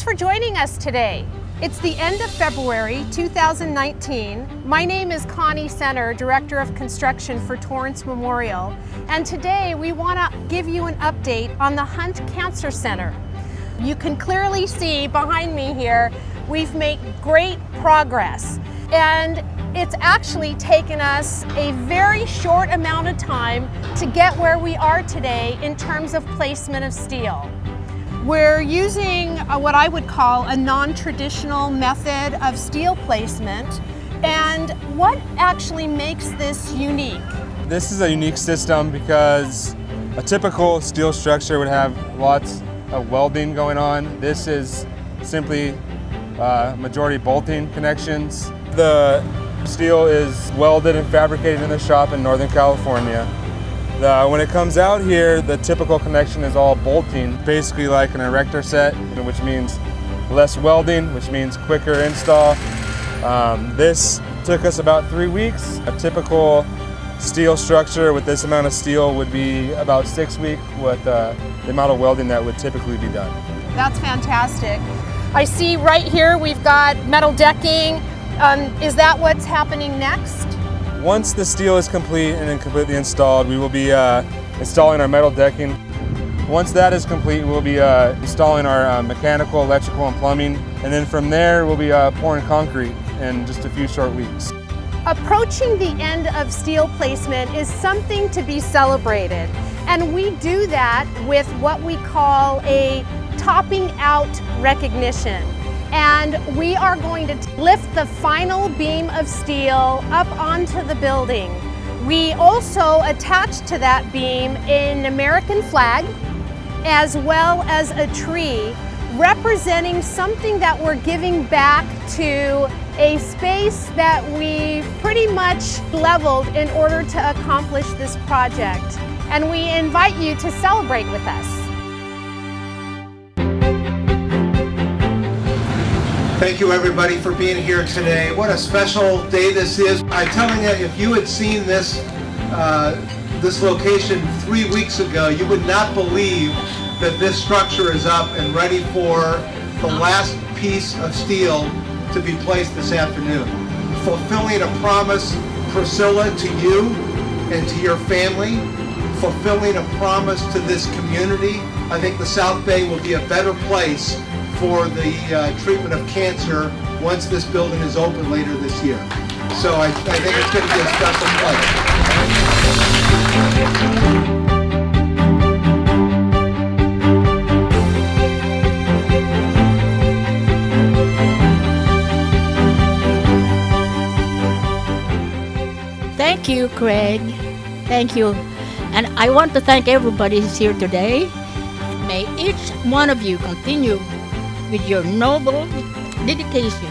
Thanks for joining us today. It's the end of February 2019. My name is Connie Center, Director of Construction for Torrance Memorial, and today we want to give you an update on the Hunt Cancer Center. You can clearly see behind me here, we've made great progress, and it's actually taken us a very short amount of time to get where we are today in terms of placement of steel. We're using what I would call a non-traditional method of steel placement. And what actually makes this unique? This is a unique system because a typical steel structure would have lots of welding going on. This is simply majority bolting connections. The steel is welded and fabricated in the shop in Northern California. When it comes out here, the typical connection is all bolting, basically like an erector set, which means less welding, which means quicker install. This took us about 3 weeks. A typical steel structure with this amount of steel would be about 6 weeks with the amount of welding that would typically be done. That's fantastic. I see right here we've got metal decking. Is that what's happening next? Once the steel is complete and then completely installed, we will be installing our metal decking. Once that is complete, we'll be installing our mechanical, electrical, and plumbing. And then from there, we'll be pouring concrete in just a few short weeks. Approaching the end of steel placement is something to be celebrated. And we do that with what we call a topping out recognition. And we are going to lift the final beam of steel up onto the building. We also attach to that beam an American flag as well as a tree representing something that we're giving back to a space that we pretty much leveled in order to accomplish this project. And we invite you to celebrate with us. Thank you everybody for being here today. What a special day this is. I'm telling you, if you had seen this location 3 weeks ago, you would not believe that this structure is up and ready for the last piece of steel to be placed this afternoon. Fulfilling a promise, Priscilla, to you and to your family, fulfilling a promise to this community. I think the South Bay will be a better place for the treatment of cancer once this building is open later this year. So I think it's going to be a special place. Thank you, Craig. Thank you. And I want to thank everybody who's here today. May each one of you continue with your noble dedication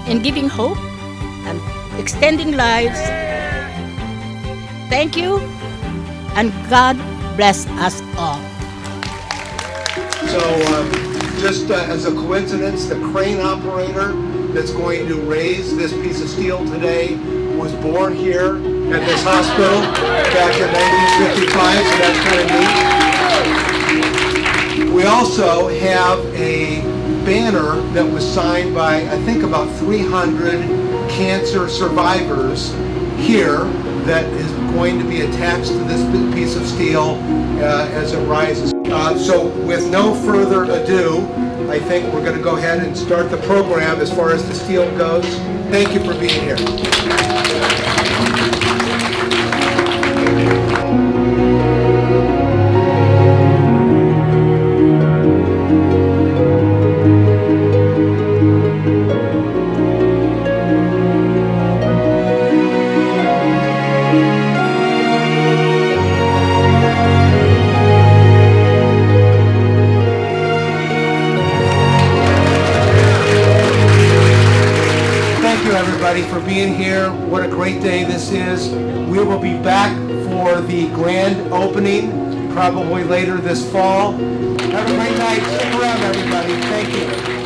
in giving hope and extending lives. Thank you, and God bless us all. So just as a coincidence, the crane operator that's going to raise this piece of steel today was born here at this hospital back in 1955, so that's kind of neat. We also have a banner that was signed by, I think, about 300 cancer survivors here that is going to be attached to this piece of steel as it rises. So with no further ado, I think we're going to go ahead and start the program as far as the steel goes. Thank you for being here. For being here. What a great day this is. We will be back for the grand opening probably later this fall. Have a great night. Stick around, everybody. Thank you.